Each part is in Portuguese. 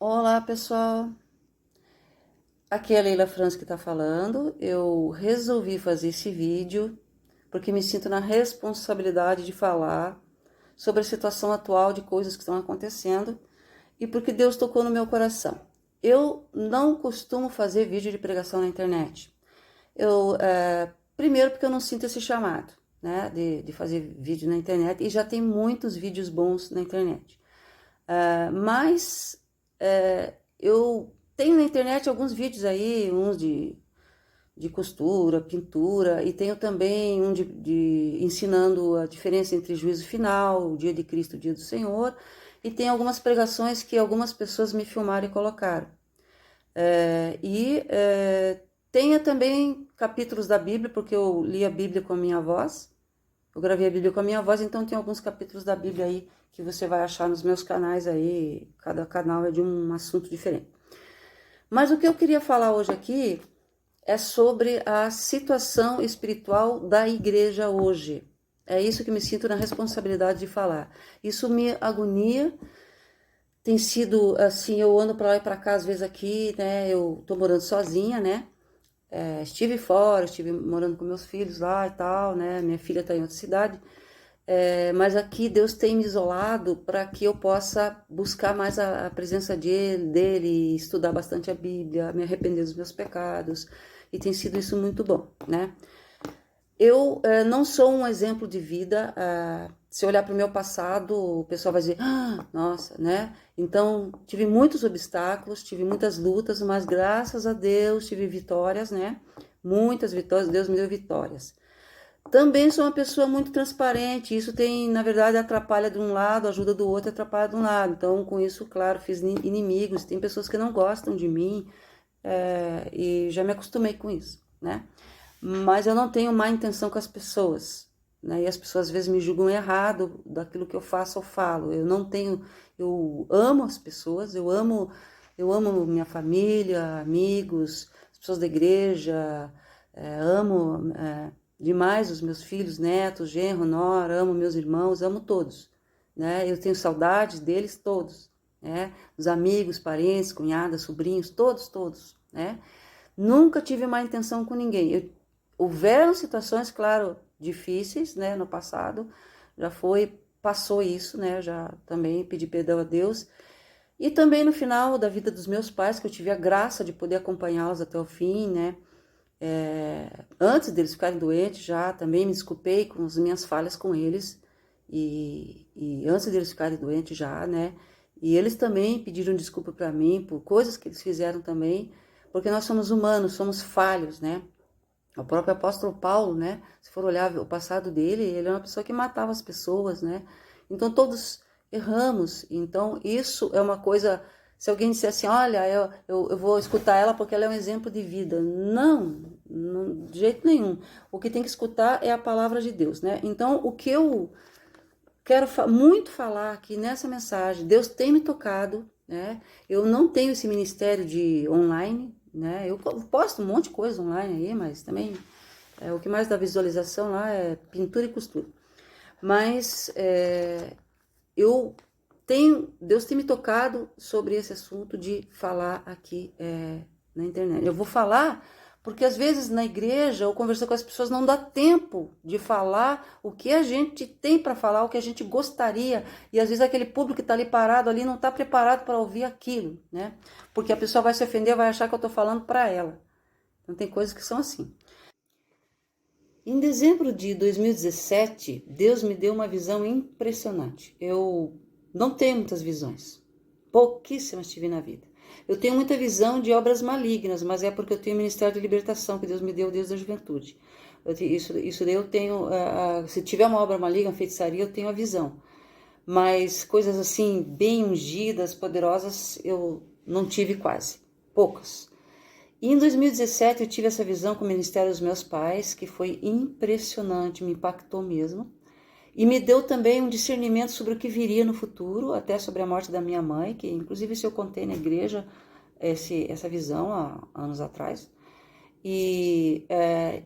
Olá, pessoal. Aqui é a Leila Franz que está falando. Eu resolvi fazer esse vídeo porque me sinto na responsabilidade de falar sobre a situação atual de coisas que estão acontecendo e porque Deus tocou no meu coração. Eu não costumo fazer vídeo de pregação na internet. Primeiro porque eu não sinto esse chamado, né, de fazer vídeo na internet, e já tem muitos vídeos bons na internet. Mas eu tenho na internet alguns vídeos aí, uns de costura, pintura, e tenho também um de ensinando a diferença entre juízo final, o dia de Cristo, o dia do Senhor, e tem algumas pregações que algumas pessoas me filmaram e colocaram. Tenho também capítulos da Bíblia, porque eu li a Bíblia com a minha voz, eu gravei a Bíblia com a minha voz, então tem alguns capítulos da Bíblia aí que você vai achar nos meus canais aí, cada canal é de um assunto diferente. Mas o que eu queria falar hoje aqui é sobre a situação espiritual da igreja hoje. É isso que me sinto na responsabilidade de falar. Isso me agonia. Tem sido assim, eu ando para lá e para cá às vezes aqui, né? Eu tô morando sozinha, né? Estive fora, estive morando com meus filhos lá e tal, né? Minha filha está em outra cidade. Mas aqui Deus tem me isolado para que eu possa buscar mais a presença dele, estudar bastante a Bíblia, me arrepender dos meus pecados, e tem sido isso muito bom, né? Eu não sou um exemplo de vida. Se olhar para o meu passado, o pessoal vai dizer, nossa, né? Então, tive muitos obstáculos, tive muitas lutas, mas graças a Deus tive vitórias, né? Muitas vitórias, Deus me deu vitórias. Também sou uma pessoa muito transparente, isso tem, na verdade, atrapalha de um lado, ajuda do outro, atrapalha de um lado. Então, com isso, claro, fiz inimigos, tem pessoas que não gostam de mim, e já me acostumei com isso, né? Mas eu não tenho má intenção com as pessoas, né? E as pessoas às vezes me julgam errado daquilo que eu faço ou falo. Eu não tenho, eu amo as pessoas, eu amo minha família, amigos, as pessoas da igreja, amo demais os meus filhos, netos, genro, nora, amo meus irmãos, amo todos, né? Eu tenho saudades deles todos, né? Os amigos, parentes, cunhadas, sobrinhos, todos, né? Nunca tive má intenção com ninguém. Houveram situações, claro, difíceis, né, no passado, passou isso, né, já também pedi perdão a Deus. E também no final da vida dos meus pais, que eu tive a graça de poder acompanhá-los até o fim, né, antes deles ficarem doentes já, também me desculpei com as minhas falhas com eles, e antes deles ficarem doentes já, né, e eles também pediram desculpa para mim por coisas que eles fizeram também, porque nós somos humanos, somos falhos, né. O próprio apóstolo Paulo, né, se for olhar o passado dele, ele é uma pessoa que matava as pessoas, né, então todos erramos. Então isso é uma coisa, se alguém disser assim, olha, eu vou escutar ela porque ela é um exemplo de vida. Não, de jeito nenhum. O que tem que escutar é a palavra de Deus, né, então o que eu quero muito falar aqui nessa mensagem, Deus tem me tocado, né, eu não tenho esse ministério de online, né? Eu posto um monte de coisa online aí, mas também o que mais dá visualização lá é pintura e costura. Mas Deus tem me tocado sobre esse assunto de falar aqui na internet. Eu vou falar porque às vezes na igreja ou conversando com as pessoas não dá tempo de falar o que a gente tem para falar, o que a gente gostaria, e às vezes aquele público que está ali parado ali não está preparado para ouvir aquilo, né? Porque a pessoa vai se ofender, vai achar que eu estou falando para ela. Então tem coisas que são assim. Em dezembro de 2017, Deus me deu uma visão impressionante. Eu não tenho muitas visões, pouquíssimas tive na vida. Eu tenho muita visão de obras malignas, mas é porque eu tenho o Ministério de Libertação que Deus me deu desde a juventude. Isso daí eu tenho, se tiver uma obra maligna, feitiçaria, eu tenho a visão. Mas coisas assim, bem ungidas, poderosas, eu não tive quase, poucas. E em 2017 eu tive essa visão com o ministério dos meus pais, que foi impressionante, me impactou mesmo. E me deu também um discernimento sobre o que viria no futuro, até sobre a morte da minha mãe, que inclusive isso eu contei na igreja, essa visão há anos atrás. E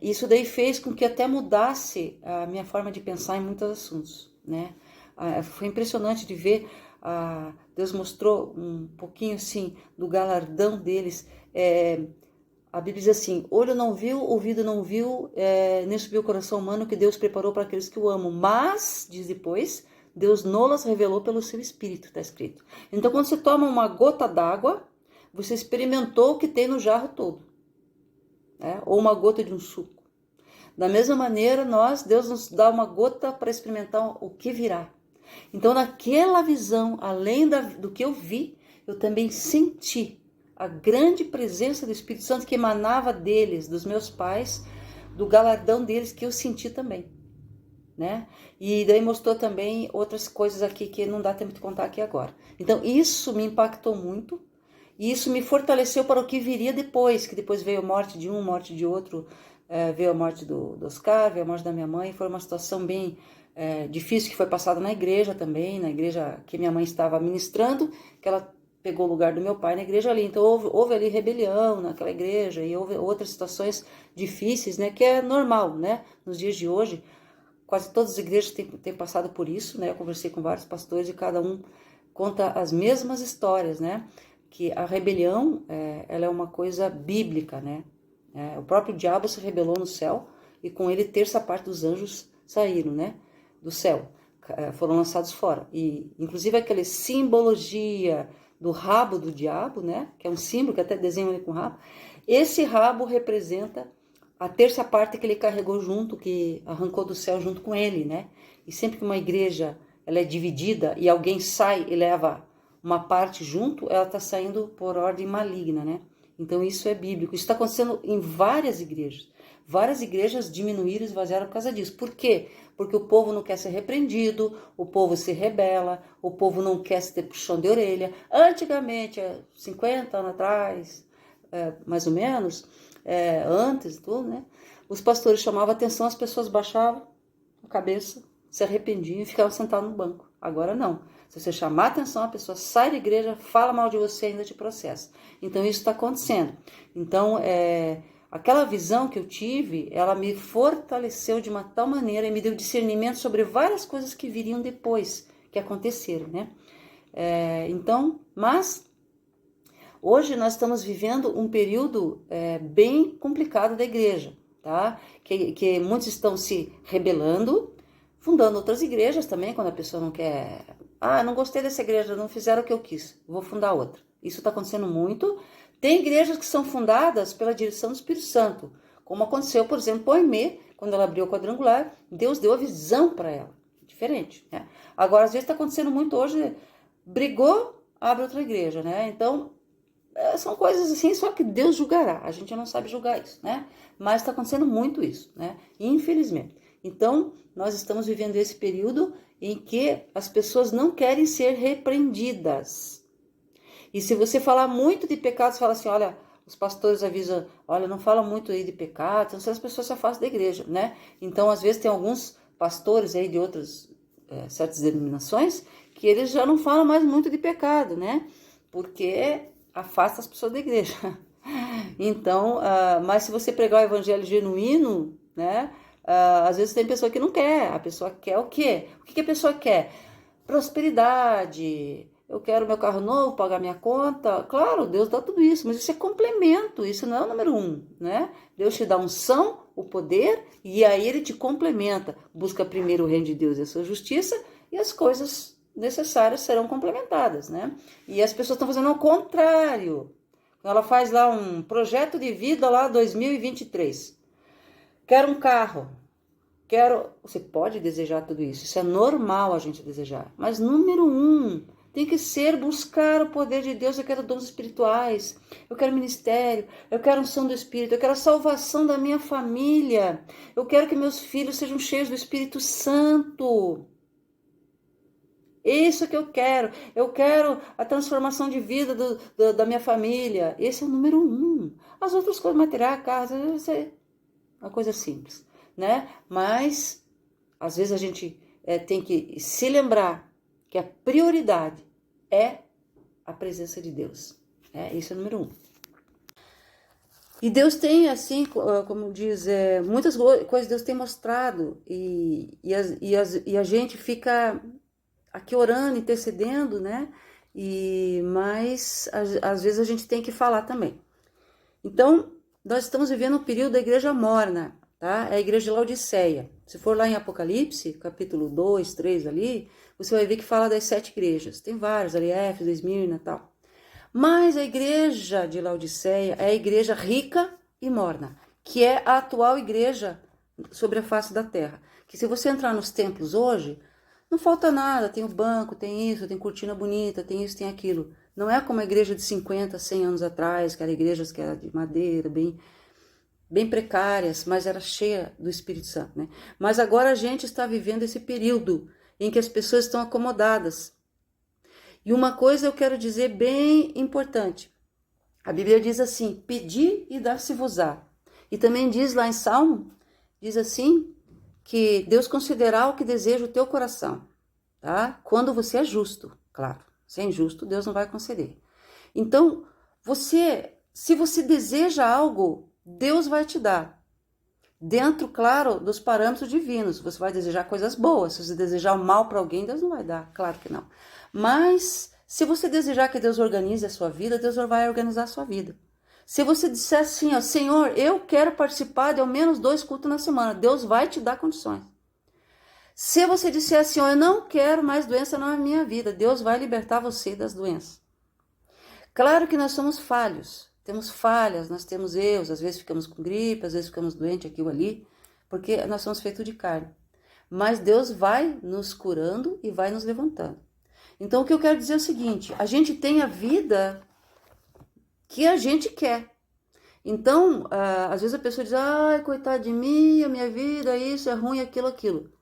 isso daí fez com que até mudasse a minha forma de pensar em muitos assuntos, né? Foi impressionante de ver Deus mostrou um pouquinho assim do galardão deles. A Bíblia diz assim: olho não viu, ouvido não viu, nem subiu o coração humano que Deus preparou para aqueles que o amam. Mas, diz depois, Deus nolas revelou pelo seu Espírito, está escrito. Então, quando você toma uma gota d'água, você experimentou o que tem no jarro todo, né? Ou uma gota de um suco. Da mesma maneira, Deus nos dá uma gota para experimentar o que virá. Então, naquela visão, além do que eu vi, eu também senti a grande presença do Espírito Santo que emanava deles, dos meus pais, do galardão deles que eu senti também, né? E daí mostrou também outras coisas aqui que não dá tempo de contar aqui agora. Então, isso me impactou muito e isso me fortaleceu para o que viria depois, que depois veio a morte de um, morte de outro, veio a morte do Oscar, veio a morte da minha mãe, foi uma situação bem difícil que foi passada na igreja também, na igreja que minha mãe estava ministrando, que ela pegou o lugar do meu pai na igreja ali. Então houve ali rebelião naquela igreja e houve outras situações difíceis, né, que é normal, né, nos dias de hoje. Quase todas as igrejas têm passado por isso, né? Eu conversei com vários pastores e cada um conta as mesmas histórias, né? Que a rebelião, ela é uma coisa bíblica, né? O próprio diabo se rebelou no céu e com ele terça parte dos anjos saíram, né? Do céu, foram lançados fora. E inclusive aquela simbologia do rabo do diabo, né? Que é um símbolo que até desenha ele com rabo. Esse rabo representa a terça parte que ele carregou junto, que arrancou do céu junto com ele, né? E sempre que uma igreja ela é dividida e alguém sai e leva uma parte junto, ela está saindo por ordem maligna, né? Então isso é bíblico. Isso está acontecendo em várias igrejas. Várias igrejas diminuíram e esvaziaram por causa disso. Por quê? Porque o povo não quer ser repreendido, o povo se rebela, o povo não quer se ter puxão de orelha. Antigamente, 50 anos atrás, mais ou menos, antes tudo, né? Os pastores chamavam atenção, as pessoas baixavam a cabeça, se arrependiam e ficavam sentados no banco. Agora não. Se você chamar atenção, a pessoa sai da igreja, fala mal de você e ainda te processa. Então isso está acontecendo. Então, aquela visão que eu tive, ela me fortaleceu de uma tal maneira e me deu discernimento sobre várias coisas que viriam depois, que aconteceram, né? Então, mas hoje nós estamos vivendo um período bem complicado da igreja, tá? Que muitos estão se rebelando, fundando outras igrejas também, quando a pessoa não quer... não gostei dessa igreja, não fizeram o que eu quis, vou fundar outra. Isso está acontecendo muito. Tem igrejas que são fundadas pela direção do Espírito Santo, como aconteceu, por exemplo, com a Aimee, quando ela abriu o quadrangular, Deus deu a visão para ela. Diferente, né? Agora, às vezes está acontecendo muito hoje, brigou, abre outra igreja, né? Então, são coisas assim, só que Deus julgará. A gente não sabe julgar isso, né? Mas está acontecendo muito isso, né? Infelizmente. Então, nós estamos vivendo esse período em que as pessoas não querem ser repreendidas. E se você falar muito de pecados, fala assim, olha, os pastores avisam, olha, não fala muito aí de pecados, então as pessoas se afastam da igreja, né? Então, às vezes, tem alguns pastores aí de outras certas denominações que eles já não falam mais muito de pecado, né? Porque afasta as pessoas da igreja. Então, mas se você pregar o evangelho genuíno, né? Às vezes tem pessoa que não quer. A pessoa quer o quê? O que a pessoa quer? Prosperidade. Eu quero meu carro novo, pagar minha conta. Claro, Deus dá tudo isso, mas isso é complemento. Isso não é o número 1, né? Deus te dá unção, o poder, e aí Ele te complementa. Busca primeiro o reino de Deus e a sua justiça, e as coisas necessárias serão complementadas, né? E as pessoas estão fazendo ao contrário. Ela faz lá um projeto de vida lá 2023. Quero um carro. Você pode desejar tudo isso. Isso é normal a gente desejar. Mas número 1 tem que ser buscar o poder de Deus. Eu quero dons espirituais. Eu quero ministério. Eu quero unção do Espírito. Eu quero a salvação da minha família. Eu quero que meus filhos sejam cheios do Espírito Santo. Isso que eu quero. Eu quero a transformação de vida da minha família. Esse é o número 1. As outras coisas materiais, casa, isso é uma coisa simples, né? Mas, às vezes, a gente tem que se lembrar que a prioridade é a presença de Deus. Isso é o número 1. E Deus tem, assim, como diz, muitas coisas Deus tem mostrado. E a gente fica aqui orando, intercedendo, né? Mas às vezes a gente tem que falar também. Então, nós estamos vivendo um período da igreja morna, tá? É a igreja de Laodiceia. Se for lá em Apocalipse, capítulo 2, 3 ali, você vai ver que fala das 7 igrejas. Tem vários ali, Éfeso, Esmirna e tal. Mas a igreja de Laodiceia é a igreja rica e morna, que é a atual igreja sobre a face da terra. Que se você entrar nos templos hoje, não falta nada, tem o banco, tem isso, tem cortina bonita, tem isso, tem aquilo. Não é como a igreja de 50, 100 anos atrás, que eram igrejas que eram de madeira, bem precárias, mas era cheia do Espírito Santo, né? Mas agora a gente está vivendo esse período em que as pessoas estão acomodadas. E uma coisa eu quero dizer bem importante. A Bíblia diz assim, pedi e dar-se-vos-á. E também diz lá em Salmo, diz assim, que Deus concederá o que deseja o teu coração, tá? Quando você é justo, claro. Se é injusto, Deus não vai conceder. Então, se você deseja algo, Deus vai te dar. Dentro, claro, dos parâmetros divinos. Você vai desejar coisas boas. Se você desejar o mal para alguém, Deus não vai dar. Claro que não. Mas, se você desejar que Deus organize a sua vida, Deus vai organizar a sua vida. Se você disser assim, ó, Senhor, eu quero participar de ao menos 2 cultos na semana, Deus vai te dar condições. Se você disser assim, ó, eu não quero mais doença na minha vida, Deus vai libertar você das doenças. Claro que nós somos falhos, temos falhas, nós temos erros, às vezes ficamos com gripe, às vezes ficamos doentes aqui ou ali, porque nós somos feitos de carne. Mas Deus vai nos curando e vai nos levantando. Então o que eu quero dizer é o seguinte, a gente tem a vida que a gente quer. Então, às vezes a pessoa diz, ai, coitado de mim, a minha vida, isso é ruim, aquilo.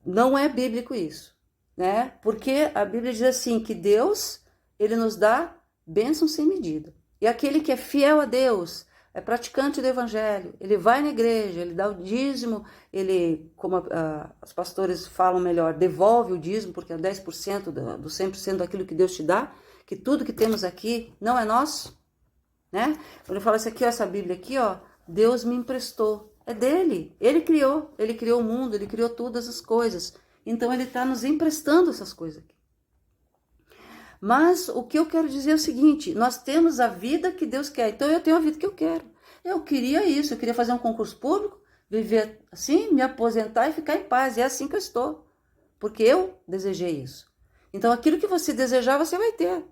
Não é bíblico isso, né? Porque a Bíblia diz assim, que Deus, ele nos dá bênção sem medida. E aquele que é fiel a Deus, é praticante do evangelho, ele vai na igreja, ele dá o dízimo, ele, como os pastores falam melhor, devolve o dízimo, porque é 10% do 100% daquilo que Deus te dá, que tudo que temos aqui não é nosso, né? Quando eu falo isso aqui, ó, essa Bíblia aqui, ó, Deus me emprestou. É dele. Ele criou o mundo, ele criou todas as coisas. Então ele está nos emprestando essas coisas aqui. Mas o que eu quero dizer é o seguinte, nós temos a vida que Deus quer. Então eu tenho a vida que eu quero. Eu queria isso, eu queria fazer um concurso público, viver assim, me aposentar e ficar em paz. E é assim que eu estou. Porque eu desejei isso. Então aquilo que você desejar, você vai ter.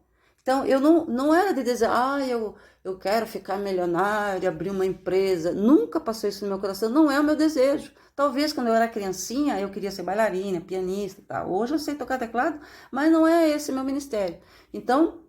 Então, eu não era de dizer, eu quero ficar milionário, abrir uma empresa. Nunca passou isso no meu coração, não é o meu desejo. Talvez quando eu era criancinha, eu queria ser bailarina, pianista e tal. Hoje eu sei tocar teclado, mas não é esse o meu ministério. Então,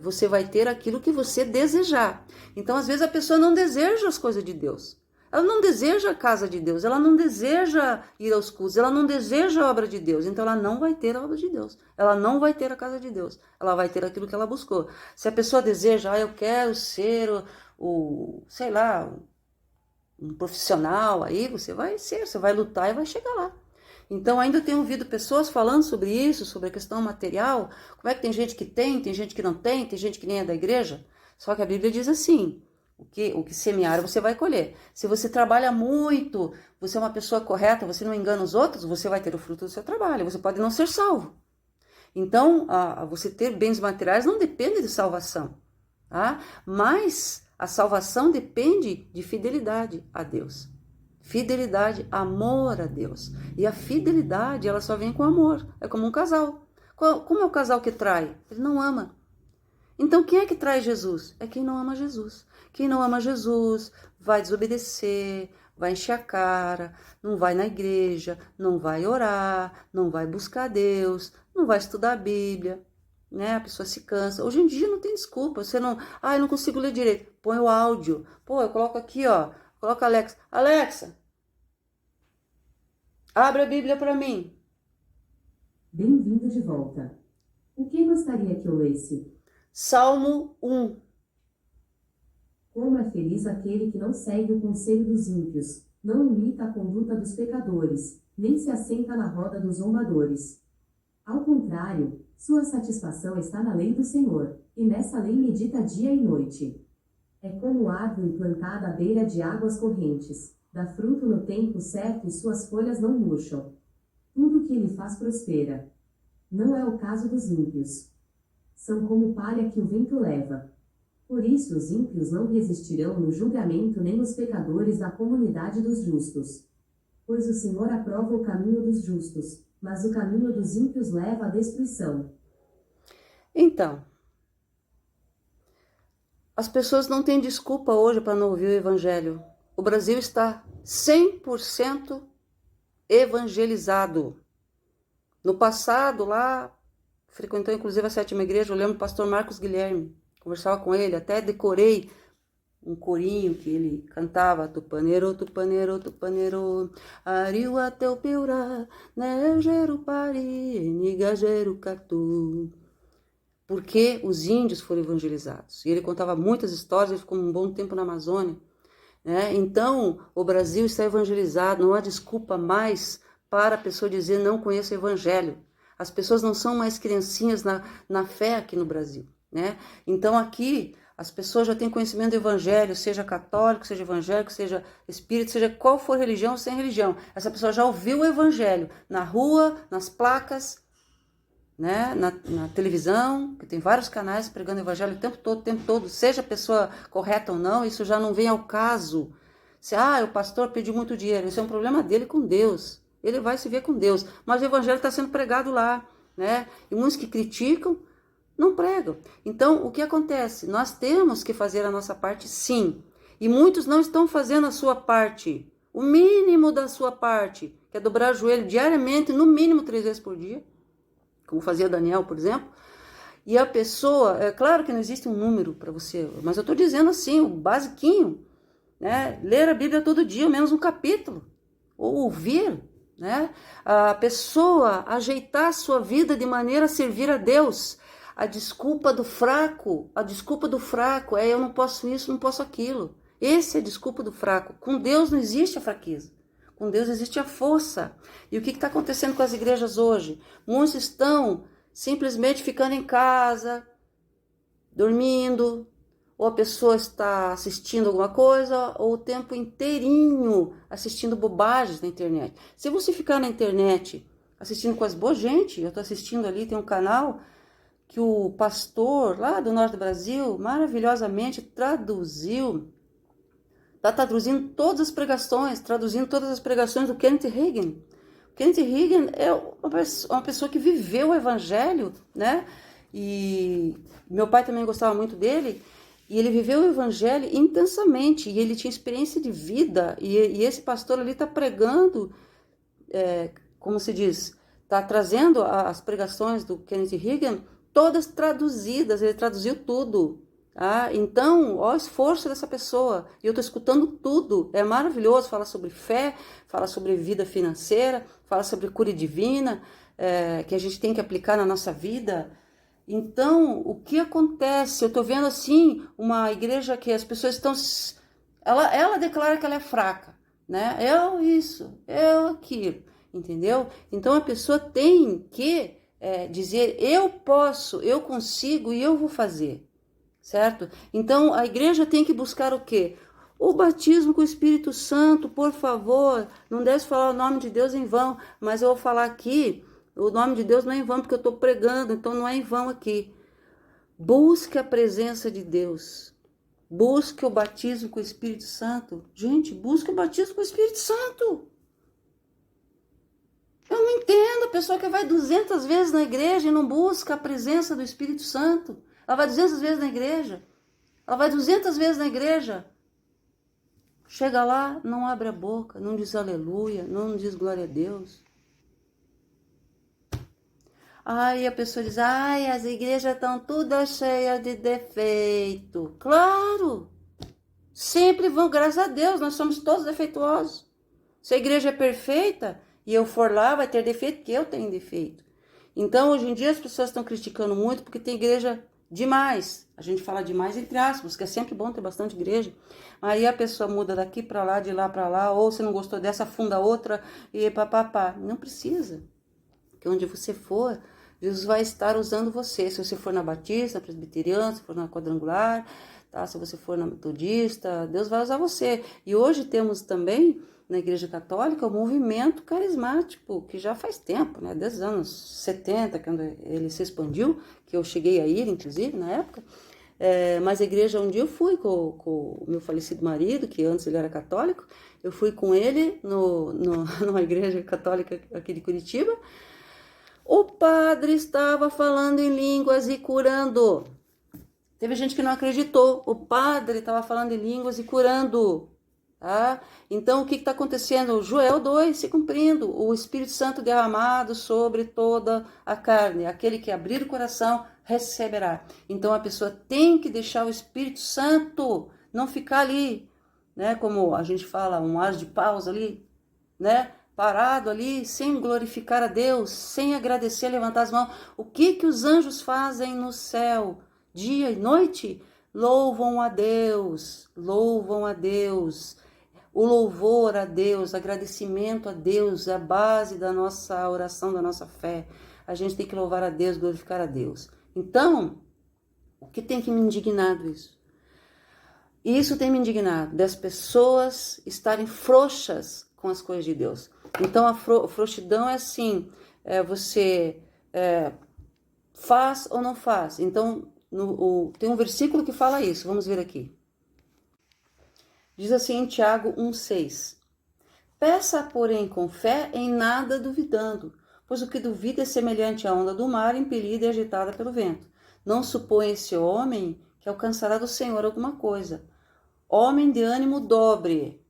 você vai ter aquilo que você desejar. Então, às vezes a pessoa não deseja as coisas de Deus. Ela não deseja a casa de Deus, ela não deseja ir aos cultos, ela não deseja a obra de Deus, então ela não vai ter a obra de Deus, ela não vai ter a casa de Deus, ela vai ter aquilo que ela buscou. Se a pessoa deseja, eu quero ser sei lá, um profissional, aí você vai ser, você vai lutar e vai chegar lá. Então ainda tenho ouvido pessoas falando sobre isso, sobre a questão material, como é que tem gente que tem gente que não tem gente que nem é da igreja, só que a Bíblia diz assim, o que semear você vai colher. Se você trabalha muito, você é uma pessoa correta, você não engana os outros, você vai ter o fruto do seu trabalho. Você pode não ser salvo. Então, você ter bens materiais não depende de salvação, tá? Mas a salvação depende de fidelidade a Deus. Fidelidade, amor a Deus. E a fidelidade, ela só vem com amor. É como um casal. Como é o casal que trai? Ele não ama. Então, quem é que traz Jesus? É quem não ama Jesus. Quem não ama Jesus vai desobedecer, vai encher a cara, não vai na igreja, não vai orar, não vai buscar Deus, não vai estudar a Bíblia, né? A pessoa se cansa. Hoje em dia não tem desculpa, você não... eu não consigo ler direito. Põe o áudio. Pô, eu coloco aqui, ó. Coloca a Alexa. Alexa, abre a Bíblia para mim. Bem-vindo de volta. O que gostaria que eu lesse? Salmo 1. Como é feliz aquele que não segue o conselho dos ímpios, não imita a conduta dos pecadores, nem se assenta na roda dos zombadores. Ao contrário, sua satisfação está na lei do Senhor, e nessa lei medita dia e noite. É como árvore plantada à beira de águas correntes, dá fruto no tempo certo e suas folhas não murcham. que ele faz prospera. Não é o caso dos ímpios. São como palha que o vento leva. Por isso os ímpios não resistirão no julgamento nem os pecadores da comunidade dos justos. Pois o Senhor aprova o caminho dos justos, mas o caminho dos ímpios leva à destruição. Então, as pessoas não têm desculpa hoje para não ouvir o evangelho. O Brasil está 100% evangelizado. No passado, lá, frequentou inclusive a sétima igreja, eu lembro do pastor Marcos Guilherme, conversava com ele, até decorei um corinho que ele cantava, tupaneiro, tupaneiro, tupaneiro, ariua teu piura, né, jerupari, niga jerucatu. Porque os índios foram evangelizados. E ele contava muitas histórias, ele ficou um bom tempo na Amazônia. Né? Então, o Brasil está evangelizado, não há desculpa mais para a pessoa dizer não conheço o evangelho. As pessoas não são mais criancinhas na fé aqui no Brasil. Né? Então, aqui, as pessoas já têm conhecimento do evangelho, seja católico, seja evangélico, seja espírita, seja qual for religião ou sem religião. Essa pessoa já ouviu o evangelho na rua, nas placas, né, na televisão, que tem vários canais pregando o evangelho o tempo todo, seja a pessoa correta ou não, isso já não vem ao caso. Se, o pastor pediu muito dinheiro, isso é um problema dele com Deus, ele vai se ver com Deus, mas o evangelho está sendo pregado lá, né, e muitos que criticam, não pregam. Então, o que acontece? Nós temos que fazer a nossa parte, sim, e muitos não estão fazendo a sua parte, o mínimo da sua parte, que é dobrar o joelho diariamente, no mínimo 3 vezes por dia, como fazia Daniel, por exemplo, e a pessoa, é claro que não existe um número para você, mas eu estou dizendo assim, o basiquinho, né? Ler a Bíblia todo dia, ao menos um capítulo, ou ouvir, né? A pessoa ajeitar a sua vida de maneira a servir a Deus. A desculpa do fraco é eu não posso isso, não posso aquilo. Essa é a desculpa do fraco. Com Deus não existe a fraqueza. Com Deus existe a força. E o que está acontecendo com as igrejas hoje? Muitos estão simplesmente ficando em casa, dormindo, ou a pessoa está assistindo alguma coisa, ou o tempo inteirinho assistindo bobagens na internet. Se você ficar na internet assistindo coisas boas, gente, eu estou assistindo ali, tem um canal que o pastor lá do norte do Brasil maravilhosamente está traduzindo todas as pregações do Kenneth Hagin. Kenneth Hagin é uma pessoa que viveu o evangelho, né? E meu pai também gostava muito dele, e ele viveu o evangelho intensamente, e ele tinha experiência de vida, e esse pastor ali está pregando, como se diz, está trazendo as pregações do Kenneth Hagin, todas traduzidas, ele traduziu tudo. Então, olha o esforço dessa pessoa, e eu estou escutando tudo, é maravilhoso, fala sobre fé, fala sobre vida financeira, fala sobre cura divina, que a gente tem que aplicar na nossa vida. Então, o que acontece? Eu estou vendo assim, uma igreja que as pessoas estão, ela declara que ela é fraca, né? Eu isso, eu aquilo, entendeu? Então, a pessoa tem que dizer, eu posso, eu consigo e eu vou fazer. Certo? Então, a igreja tem que buscar o quê? O batismo com o Espírito Santo, por favor. Não deve falar o nome de Deus em vão, mas eu vou falar aqui, o nome de Deus não é em vão, porque eu estou pregando, então não é em vão aqui. Busque a presença de Deus. Busque o batismo com o Espírito Santo. Gente, busque o batismo com o Espírito Santo. Eu não entendo a pessoa que vai 200 vezes na igreja e não busca a presença do Espírito Santo. Ela vai 200 vezes na igreja. Ela vai 200 vezes na igreja. Chega lá, não abre a boca, não diz aleluia, não diz glória a Deus. Aí a pessoa diz, as igrejas estão todas cheias de defeito. Claro! Sempre vão, graças a Deus, nós somos todos defeituosos. Se a igreja é perfeita e eu for lá, vai ter defeito, porque eu tenho defeito. Então, hoje em dia, as pessoas estão criticando muito porque tem igreja demais. A gente fala demais entre aspas, que é sempre bom ter bastante igreja. Aí a pessoa muda daqui para lá, de lá para lá, ou se não gostou dessa, funda outra e papapá. Não precisa. Porque onde você for, Jesus vai estar usando você. Se você for na Batista, Presbiteriana, se for na Quadrangular, tá? Se você for na Metodista, Deus vai usar você. E hoje temos também na Igreja Católica o movimento carismático, que já faz tempo, né? Desde os anos 70, quando ele se expandiu, que eu cheguei a ir, inclusive, na época. Mas a igreja, um dia eu fui com o meu falecido marido, que antes ele era católico, eu fui com ele numa igreja católica aqui de Curitiba. O padre estava falando em línguas e curando. Teve gente que não acreditou. O padre estava falando em línguas e curando. Tá? Então, o que está acontecendo? Joel 2 se cumprindo. O Espírito Santo derramado sobre toda a carne. Aquele que abrir o coração receberá. Então, a pessoa tem que deixar o Espírito Santo, não ficar ali, né? Como a gente fala, um ar de pausa ali, né? Parado ali, sem glorificar a Deus, sem agradecer, levantar as mãos. O que os anjos fazem no céu? Dia e noite? Louvam a Deus, louvam a Deus. O louvor a Deus, agradecimento a Deus é a base da nossa oração, da nossa fé. A gente tem que louvar a Deus, glorificar a Deus. Então, o que tem que me indignar isso? Isso tem me indignado, das pessoas estarem frouxas com as coisas de Deus. Então, a frouxidão é assim, você faz ou não faz. Então, tem um versículo que fala isso, vamos ver aqui. Diz assim em Tiago 1,6. Peça, porém, com fé, em nada duvidando, pois o que duvida é semelhante à onda do mar, impelida e agitada pelo vento. Não supõe esse homem que alcançará do Senhor alguma coisa. Homem de ânimo dobre.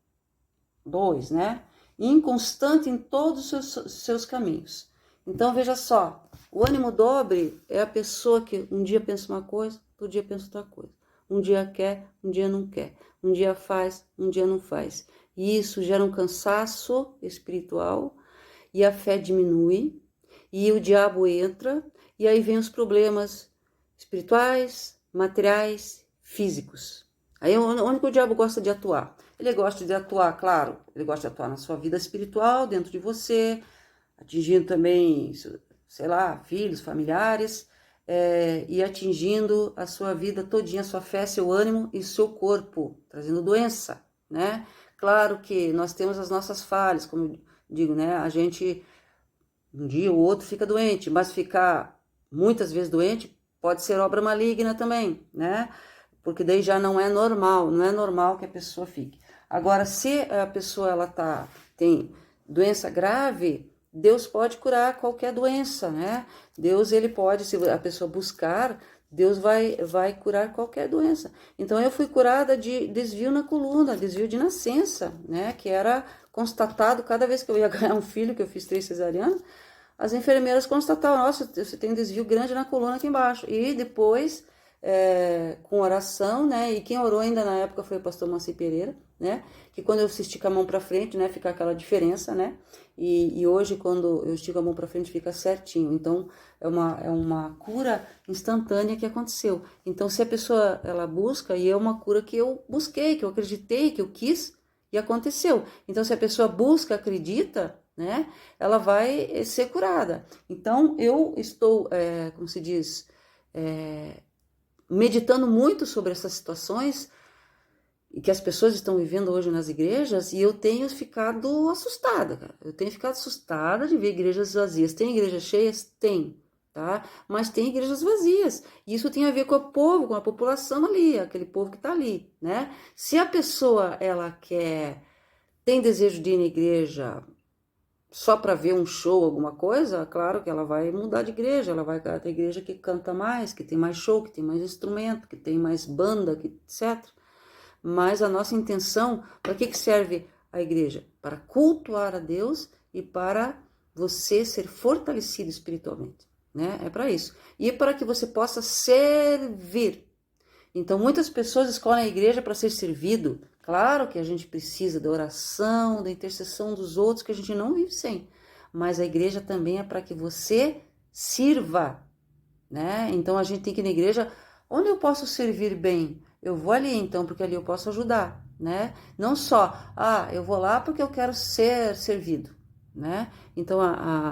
2, né? Inconstante em todos os seus caminhos. Então, veja só, o ânimo dobre é a pessoa que um dia pensa uma coisa, outro dia pensa outra coisa. Um dia quer, um dia não quer. Um dia faz, um dia não faz. E isso gera um cansaço espiritual e a fé diminui e o diabo entra e aí vem os problemas espirituais, materiais, físicos. Aí é onde que o diabo gosta de atuar? Ele gosta de atuar, claro, ele gosta de atuar na sua vida espiritual, dentro de você, atingindo também, sei lá, filhos, familiares, e atingindo a sua vida todinha, a sua fé, seu ânimo e seu corpo, trazendo doença, né? Claro que nós temos as nossas falhas, como eu digo, né? A gente, um dia ou outro, fica doente, mas ficar muitas vezes doente pode ser obra maligna também, né? Porque daí já não é normal que a pessoa fique. Agora, se a pessoa tem doença grave, Deus pode curar qualquer doença, né? Deus, ele pode, se a pessoa buscar, Deus vai curar qualquer doença. Então, eu fui curada de desvio na coluna, desvio de nascença, né? Que era constatado cada vez que eu ia ganhar um filho, que eu fiz 3 cesarianas, as enfermeiras constatavam, nossa, você tem um desvio grande na coluna aqui embaixo. E depois, com oração, né? E quem orou ainda na época foi o pastor Manci Pereira, né? Que quando eu estico a mão para frente, né? Fica aquela diferença, né? E hoje, quando eu estico a mão para frente, fica certinho. Então, é uma cura instantânea que aconteceu. Então, se a pessoa, ela busca, e é uma cura que eu busquei, que eu acreditei, que eu quis, e aconteceu. Então, se a pessoa busca, acredita, né? Ela vai ser curada. Então, eu estou, como se diz, meditando muito sobre essas situações que as pessoas estão vivendo hoje nas igrejas, e eu tenho ficado assustada, cara. Eu tenho ficado assustada de ver igrejas vazias. Tem igrejas cheias? Tem, tá? Mas tem igrejas vazias. E isso tem a ver com o povo, com a população ali, aquele povo que tá ali, né? Se a pessoa, tem desejo de ir na igreja só para ver um show, alguma coisa, claro que ela vai mudar de igreja, ela vai para a igreja que canta mais, que tem mais show, que tem mais instrumento, que tem mais banda, etc. Mas a nossa intenção, para que serve a igreja? Para cultuar a Deus e para você ser fortalecido espiritualmente, né? É para isso. E para que você possa servir. Então, muitas pessoas escolhem a igreja para ser servido. Claro que a gente precisa da oração, da intercessão dos outros, que a gente não vive sem. Mas a igreja também é para que você sirva, né? Então, a gente tem que ir na igreja. Onde eu posso servir bem? Eu vou ali, então, porque ali eu posso ajudar, né? Não só, eu vou lá porque eu quero ser servido, né? Então,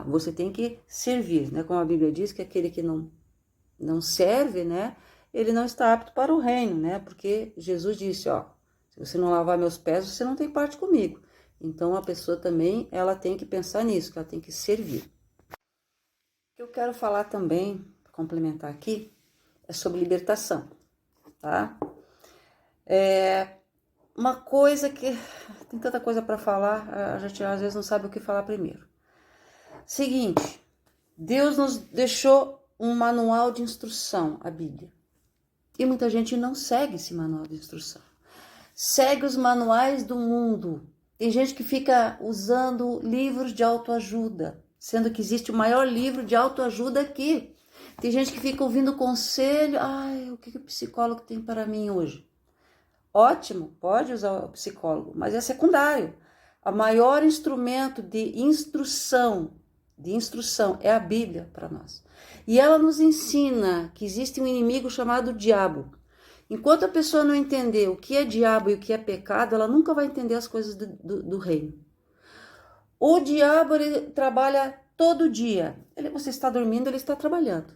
você tem que servir, né? Como a Bíblia diz, que aquele que não serve, né? Ele não está apto para o reino, né? Porque Jesus disse, se você não lavar meus pés, você não tem parte comigo. Então a pessoa também, ela tem que pensar nisso, que ela tem que servir. O que eu quero falar também, complementar aqui, é sobre libertação, tá? Uma coisa que tem tanta coisa para falar, a gente às vezes não sabe o que falar primeiro. Seguinte, Deus nos deixou um manual de instrução, a Bíblia. E muita gente não segue esse manual de instrução. Segue os manuais do mundo. Tem gente que fica usando livros de autoajuda, sendo que existe o maior livro de autoajuda aqui. Tem gente que fica ouvindo conselho. Ai, o que o psicólogo tem para mim hoje? Ótimo, pode usar o psicólogo, mas é secundário. O maior instrumento de instrução é a Bíblia para nós. E ela nos ensina que existe um inimigo chamado diabo. Enquanto a pessoa não entender o que é diabo e o que é pecado, ela nunca vai entender as coisas do reino. O diabo, ele trabalha todo dia. Você está dormindo, ele está trabalhando,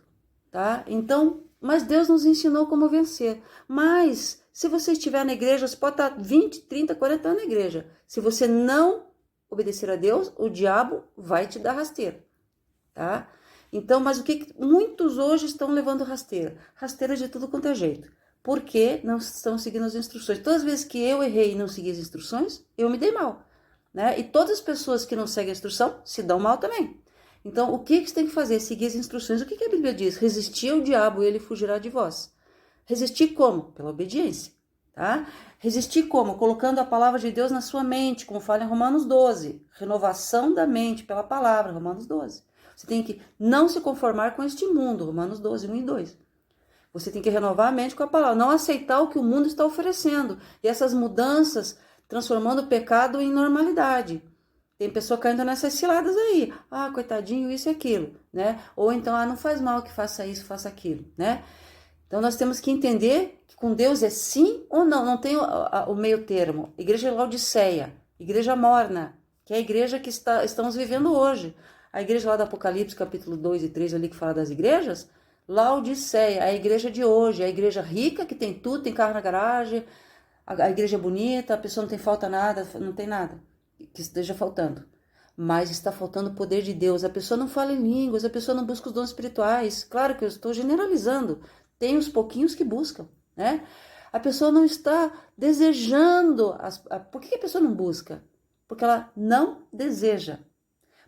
tá? Então, mas Deus nos ensinou como vencer. Mas, se você estiver na igreja, você pode estar 20, 30, 40 anos na igreja. Se você não obedecer a Deus, o diabo vai te dar rasteira, tá? Então, mas o que muitos hoje estão levando rasteira? Rasteira de tudo quanto é jeito. Porque não estão seguindo as instruções. Todas as vezes que eu errei e não segui as instruções, eu me dei mal, né? E todas as pessoas que não seguem a instrução se dão mal também. Então, o que você tem que fazer? Seguir as instruções. O que a Bíblia diz? Resistir ao diabo e ele fugirá de vós. Resistir como? Pela obediência, tá? Resistir como? Colocando a palavra de Deus na sua mente, como fala em Romanos 12. Renovação da mente pela palavra, Romanos 12. Você tem que não se conformar com este mundo, Romanos 12, 1 e 2. Você tem que renovar a mente com a palavra, não aceitar o que o mundo está oferecendo. E essas mudanças transformando o pecado em normalidade. Tem pessoa caindo nessas ciladas aí. Ah, coitadinho, isso e aquilo, né? Ou então, não faz mal que faça isso, faça aquilo, né? Então nós temos que entender que com Deus é sim ou não. Não tem o meio termo. Igreja Laodiceia, igreja morna, que é a igreja que estamos vivendo hoje. A igreja lá do Apocalipse, capítulo 2 e 3, ali que fala das igrejas, Laodiceia, a igreja de hoje, a igreja rica, que tem tudo, tem carro na garagem, a igreja é bonita, a pessoa não tem falta nada, não tem nada que esteja faltando. Mas está faltando o poder de Deus. A pessoa não fala em línguas, a pessoa não busca os dons espirituais. Claro que eu estou generalizando. Tem os pouquinhos que buscam, né? A pessoa não está desejando. Por que a pessoa não busca? Porque ela não deseja.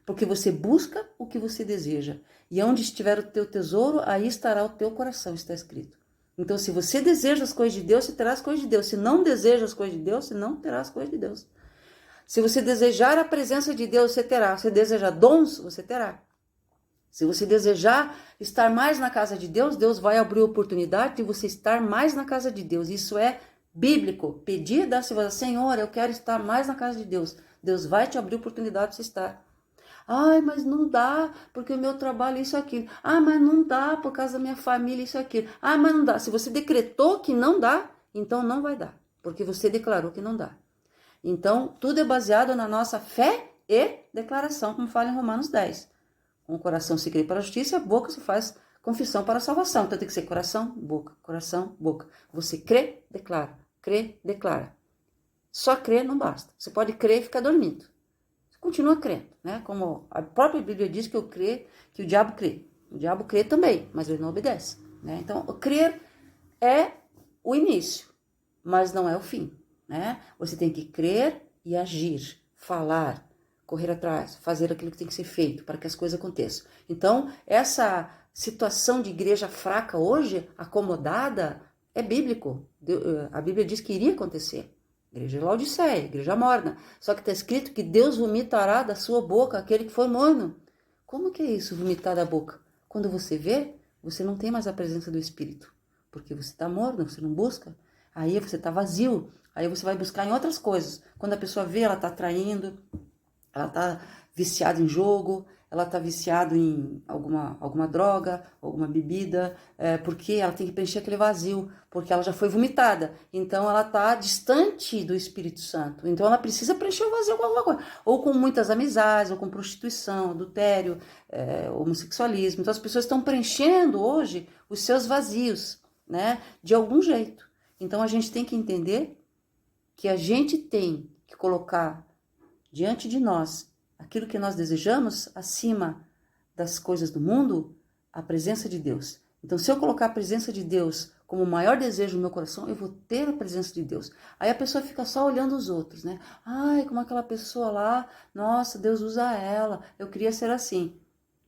Porque você busca o que você deseja. E onde estiver o teu tesouro, aí estará o teu coração, está escrito. Então, se você deseja as coisas de Deus, você terá as coisas de Deus. Se não deseja as coisas de Deus, você não terá as coisas de Deus. Se você desejar a presença de Deus, você terá. Se você desejar dons, você terá. Se você desejar estar mais na casa de Deus, Deus vai abrir a oportunidade de você estar mais na casa de Deus. Isso é bíblico. Pedir, dá-se, Senhor, eu quero estar mais na casa de Deus. Deus vai te abrir a oportunidade de você estar. Ai, mas não dá, porque o meu trabalho é isso aquilo. Ah, mas não dá por causa da minha família, isso aquilo. Ah, mas não dá. Se você decretou que não dá, então não vai dar, porque você declarou que não dá. Então, tudo é baseado na nossa fé e declaração, como fala em Romanos 10. Com o coração se crê para a justiça, a boca se faz confissão para a salvação. Então tem que ser coração, boca, coração, boca. Você crê, declara. Crê, declara. Só crer não basta. Você pode crer e ficar dormindo. Você continua crendo, né? Como a própria Bíblia diz que eu creio, que o diabo crê. O diabo crê também, mas ele não obedece, né? Então, crer é o início, mas não é o fim, né? Você tem que crer e agir, falar, correr atrás, fazer aquilo que tem que ser feito para que as coisas aconteçam. Então, essa situação de igreja fraca hoje, acomodada, é bíblico. A Bíblia diz que iria acontecer. Igreja de Laodiceia, igreja morna. Só que está escrito que Deus vomitará da sua boca aquele que for morno. Como que é isso, vomitar da boca? Quando você vê, você não tem mais a presença do Espírito. Porque você está morno, você não busca. Aí você está vazio. Aí você vai buscar em outras coisas. Quando a pessoa vê, ela está traindo, ela está viciada em jogo, ela está viciada em alguma droga, alguma bebida, porque ela tem que preencher aquele vazio, porque ela já foi vomitada. Então ela está distante do Espírito Santo. Então ela precisa preencher o vazio com alguma coisa. Ou com muitas amizades, ou com prostituição, adultério, homossexualismo. Então as pessoas estão preenchendo hoje os seus vazios, né? De algum jeito. Então a gente tem que entender que a gente tem que colocar diante de nós aquilo que nós desejamos, acima das coisas do mundo, a presença de Deus. Então, se eu colocar a presença de Deus como o maior desejo no meu coração, eu vou ter a presença de Deus. Aí a pessoa fica só olhando os outros, né? Ai, como aquela pessoa lá, nossa, Deus usa ela, eu queria ser assim.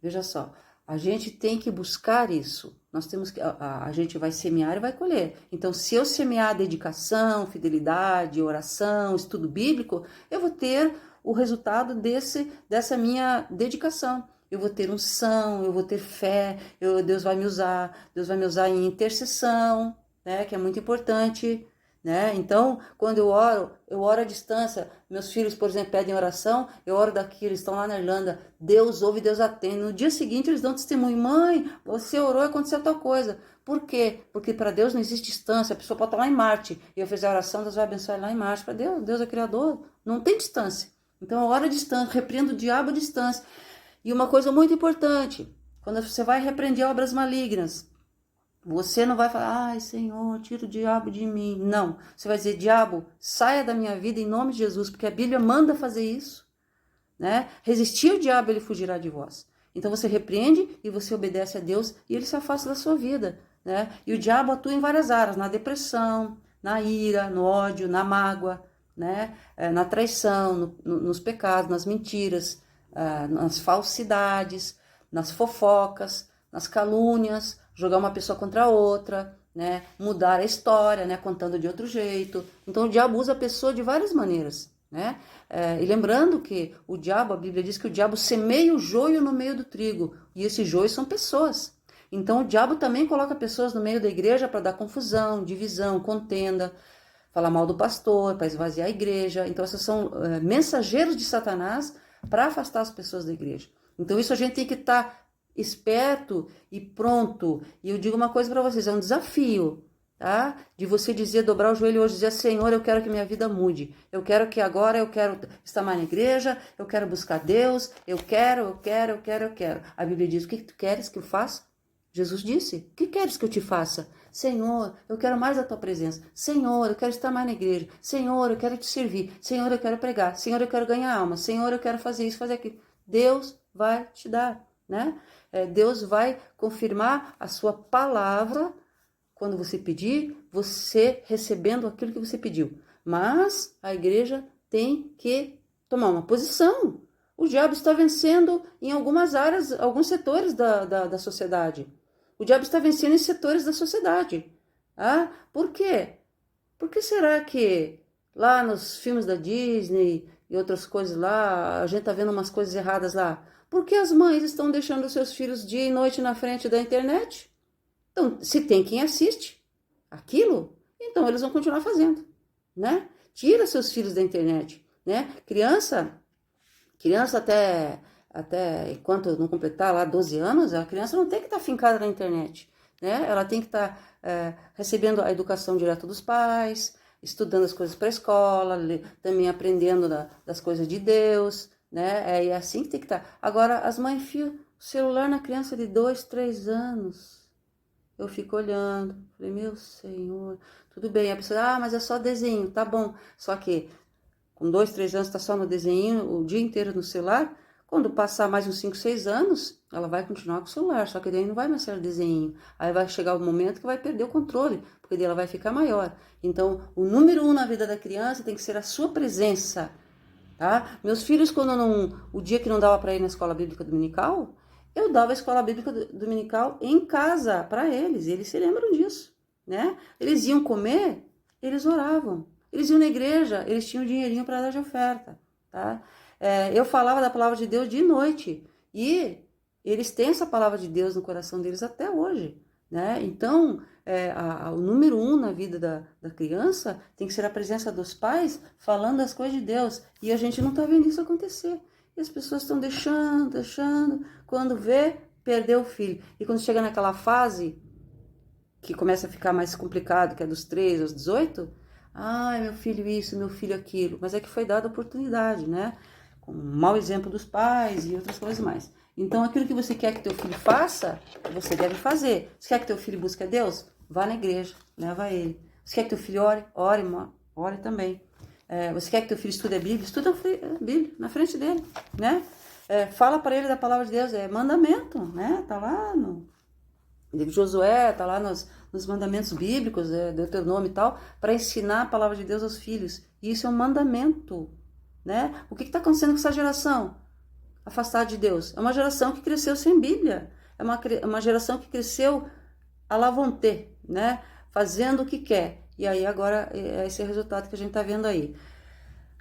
Veja só, a gente tem que buscar isso. Nós temos que, a gente vai semear e vai colher. Então, se eu semear dedicação, fidelidade, oração, estudo bíblico, eu vou ter o resultado dessa minha dedicação. Eu vou ter unção, eu vou ter fé, Deus vai me usar em intercessão, né, que é muito importante, né? Então, quando eu oro à distância. Meus filhos, por exemplo, pedem oração, eu oro daqui, eles estão lá na Irlanda, Deus ouve, Deus atende. No dia seguinte, eles dão testemunho: mãe, você orou e aconteceu tal coisa. Por quê? Porque para Deus não existe distância. A pessoa pode estar lá em Marte e eu fizer a oração, Deus vai abençoar lá em Marte. Para Deus é criador, não tem distância. Então, eu oro à distância, repreendo o diabo à distância. E uma coisa muito importante, quando você vai repreender obras malignas, você não vai falar: ai, Senhor, tira o diabo de mim. Não, você vai dizer: diabo, saia da minha vida em nome de Jesus, porque a Bíblia manda fazer isso, né? Resistir ao diabo, ele fugirá de vós. Então você repreende e você obedece a Deus e ele se afasta da sua vida, né? E o diabo atua em várias áreas: na depressão, na ira, no ódio, na mágoa, né? Na traição, nos pecados, nas mentiras, nas falsidades, nas fofocas, nas calúnias, jogar uma pessoa contra a outra, né? Mudar a história, né? Contando de outro jeito. Então o diabo usa a pessoa de várias maneiras, né? E lembrando que o diabo, a Bíblia diz que o diabo semeia o joio no meio do trigo, e esses joios são pessoas. Então o diabo também coloca pessoas no meio da igreja para dar confusão, divisão, contenda, falar mal do pastor, para esvaziar a igreja. Então esses são mensageiros de Satanás para afastar as pessoas da igreja. Então isso a gente tem que estar esperto e pronto. E eu digo uma coisa para vocês: é um desafio, tá? De você dizer, dobrar o joelho hoje, dizer: Senhor, eu quero que minha vida mude. Eu quero que agora eu quero estar mais na igreja, eu quero buscar Deus, eu quero. A Bíblia diz: o que tu queres que eu faça? Jesus disse: o que queres que eu te faça? Senhor, eu quero mais a tua presença. Senhor, eu quero estar mais na igreja. Senhor, eu quero te servir. Senhor, eu quero pregar. Senhor, eu quero ganhar alma. Senhor, eu quero fazer isso, fazer aquilo. Deus vai te dar, né? Deus vai confirmar a sua palavra quando você pedir, você recebendo aquilo que você pediu. Mas a igreja tem que tomar uma posição. O diabo está vencendo em algumas áreas, alguns setores da sociedade. O diabo está vencendo em setores da sociedade. Por quê? Por que será que lá nos filmes da Disney e outras coisas lá, a gente está vendo umas coisas erradas lá? Porque as mães estão deixando seus filhos dia e noite na frente da internet? Então, se tem quem assiste aquilo, então eles vão continuar fazendo, né? Tira seus filhos da internet, né? Criança até enquanto não completar lá 12 anos, a criança não tem que estar fincada na internet, né? Ela tem que estar recebendo a educação direta dos pais, estudando as coisas para a escola, também aprendendo das coisas de Deus, né? É assim que tem que estar. Agora, as mães enfiam o celular na criança de 2, 3 anos. Eu fico olhando, falei: meu Senhor, tudo bem. A pessoa: mas é só desenho, tá bom. Só que com 2, 3 anos está só no desenho, o dia inteiro no celular. Quando passar mais uns 5, 6 anos, ela vai continuar com o celular, só que daí não vai mais ser desenho. Aí vai chegar o momento que vai perder o controle, porque daí ela vai ficar maior. Então, o número 1 na vida da criança tem que ser a sua presença, tá? Meus filhos, o dia que não dava para ir na escola bíblica dominical, eu dava a escola bíblica dominical em casa para eles, e eles se lembram disso, né? Eles iam comer, eles oravam. Eles iam na igreja, eles tinham dinheirinho para dar de oferta, tá? Eu falava da palavra de Deus de noite, e eles têm essa palavra de Deus no coração deles até hoje, né? Então, o número 1 na vida da criança tem que ser a presença dos pais falando as coisas de Deus, e a gente não está vendo isso acontecer. E as pessoas estão deixando, quando vê, perdeu o filho. E quando chega naquela fase que começa a ficar mais complicado, que é dos 3 aos 18, ai, meu filho isso, meu filho aquilo. Mas é que foi dada oportunidade, né? Com um mau exemplo dos pais e outras coisas mais. Então, aquilo que você quer que teu filho faça, você deve fazer. Você quer que teu filho busque a Deus? Vá na igreja, leva ele. Você quer que teu filho ore? Ore também. Você quer que teu filho estude a Bíblia? Estuda a Bíblia na frente dele, né? Fala para ele da palavra de Deus, é mandamento, né? Tá lá no livro de Josué, tá lá nos mandamentos bíblicos, Deuteronômio e tal, para ensinar a palavra de Deus aos filhos. E isso é um mandamento, né? O que está acontecendo com essa geração afastada de Deus? É uma geração que cresceu sem Bíblia, é uma geração que cresceu à la vontade, né? Fazendo o que quer. E aí agora é esse resultado que a gente está vendo aí.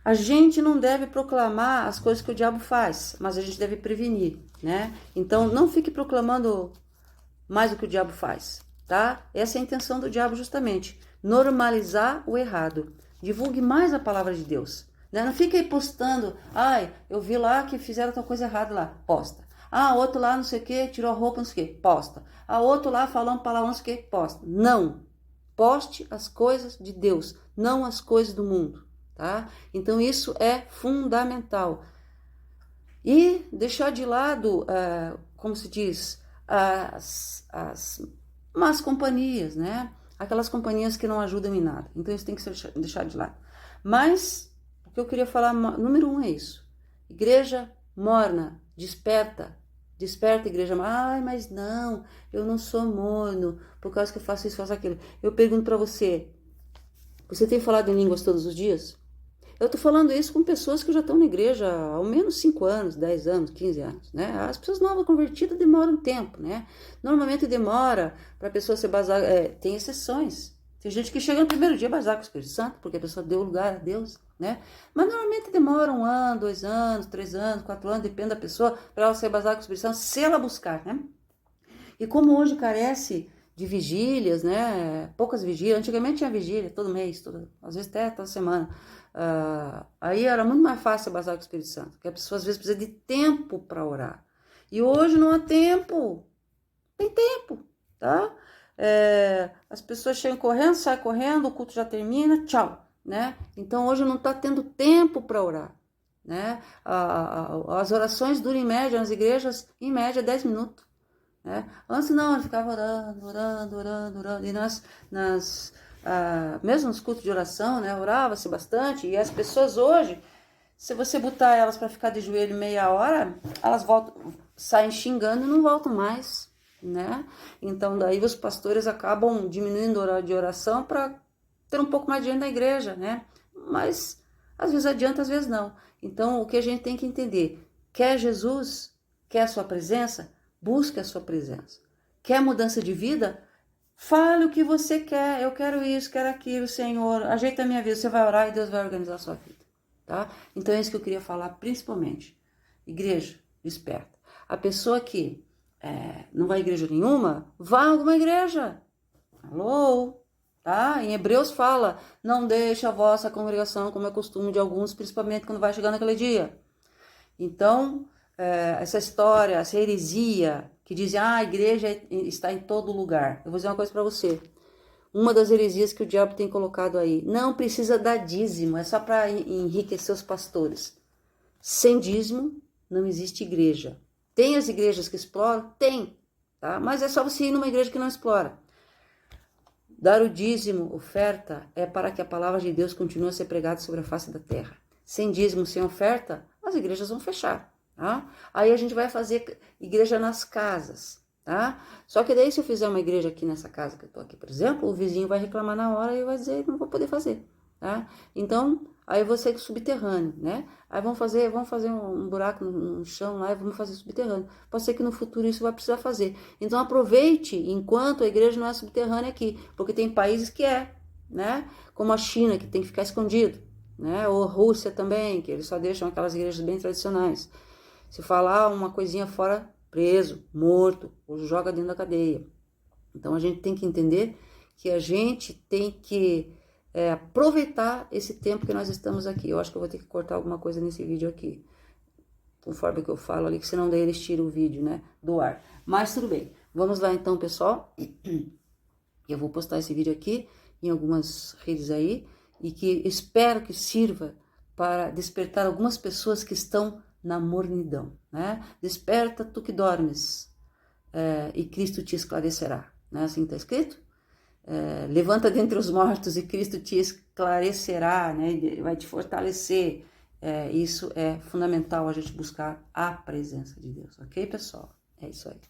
A gente não deve proclamar as coisas que o diabo faz, mas a gente deve prevenir, né? Então não fique proclamando mais do que o diabo faz, tá? Essa é a intenção do diabo justamente, normalizar o errado. Divulgue mais a palavra de Deus, né? Não fique aí postando, eu vi lá que fizeram tal coisa errada lá, posta. Outro lá não sei o que, tirou a roupa, não sei o que, posta. Outro lá falando palavrão, não sei o que, posta. Não, poste as coisas de Deus, não as coisas do mundo, tá? Então isso é fundamental. E deixar de lado, como se diz, as más companhias, né? Aquelas companhias que não ajudam em nada. Então isso tem que ser deixado de lado. Mas o que eu queria falar, número 1 é isso. Igreja morna, desperta, igreja. Mas não, eu não sou morno, por causa que eu faço isso, faço aquilo. Eu pergunto para você, você tem falado em línguas todos os dias? Eu tô falando isso com pessoas que já estão na igreja há ao menos 5 anos, 10 anos, 15 anos, né? As pessoas novas convertidas demoram tempo, né? Normalmente demora para a pessoa ser baseada, tem exceções. Tem gente que chega no primeiro dia basar com o Espírito Santo, porque a pessoa deu lugar a Deus, né? Mas normalmente demora 1 ano, 2 anos, 3 anos, 4 anos, depende da pessoa, para ela ser basada com o Espírito Santo, se ela buscar, né? E como hoje carece de vigílias, né? Poucas vigílias, antigamente tinha vigília todo mês, às vezes até toda semana. Aí era muito mais fácil basar com o Espírito Santo, porque a pessoa às vezes precisa de tempo para orar. E hoje não há tempo, tem tempo, tá? As pessoas chegam correndo, saem correndo, o culto já termina, tchau, né? Então hoje não está tendo tempo para orar, né? As orações duram em média, nas igrejas, em média 10 minutos. Né? Antes não, eu ficava orando, e mesmo nos cultos de oração, né, orava-se bastante, e as pessoas hoje, se você botar elas para ficar de joelho meia hora, elas saem xingando e não voltam mais, né? Então daí os pastores acabam diminuindo o horário de oração para ter um pouco mais de gente na igreja, né? Mas às vezes adianta, às vezes não. Então o que a gente tem que entender, quer Jesus, quer a sua presença, busque a sua presença. Quer mudança de vida? Fale o que você quer. Eu quero isso, quero aquilo, Senhor. Ajeita a minha vida. Você vai orar e Deus vai organizar a sua vida. Tá? Então é isso que eu queria falar principalmente. Igreja, desperta. A pessoa que não vai a igreja nenhuma, vá a alguma igreja. Alô? Tá? Em Hebreus fala, não deixe a vossa congregação como é costume de alguns, principalmente quando vai chegar naquele dia. Então, essa história, essa heresia, que dizem, a igreja está em todo lugar. Eu vou dizer uma coisa para você. Uma das heresias que o diabo tem colocado aí, não precisa dar dízimo, é só para enriquecer os pastores. Sem dízimo, não existe igreja. Tem as igrejas que exploram? Tem, tá? Mas é só você ir numa igreja que não explora. Dar o dízimo, oferta, é para que a palavra de Deus continue a ser pregada sobre a face da terra. Sem dízimo, sem oferta, as igrejas vão fechar. Tá? Aí a gente vai fazer igreja nas casas, tá? Só que daí se eu fizer uma igreja aqui nessa casa que eu tô aqui, por exemplo, o vizinho vai reclamar na hora e vai dizer, não vou poder fazer, tá? Então, aí eu ser subterrâneo, né? Aí vamos fazer um buraco no chão lá e vamos fazer subterrâneo. Pode ser que no futuro isso vai precisar fazer. Então aproveite enquanto a igreja não é subterrânea aqui, porque tem países que né? Como a China, que tem que ficar escondido, né? Ou a Rússia também, que eles só deixam aquelas igrejas bem tradicionais. Se falar uma coisinha fora, preso, morto, ou joga dentro da cadeia. Então a gente tem que entender que a gente tem que aproveitar esse tempo que nós estamos aqui. Eu acho que eu vou ter que cortar alguma coisa nesse vídeo aqui, conforme que eu falo ali, que senão daí eles tiram o vídeo, né, do ar. Mas tudo bem. Vamos lá então, pessoal. Eu vou postar esse vídeo aqui em algumas redes aí, e que espero que sirva para despertar algumas pessoas que estão na mornidão, né? Desperta tu que dormes, e Cristo te esclarecerá, né? Assim está escrito. levanta dentre os mortos e Cristo te esclarecerá, né? Vai te fortalecer. Isso é fundamental, a gente buscar a presença de Deus, ok, pessoal? É isso aí.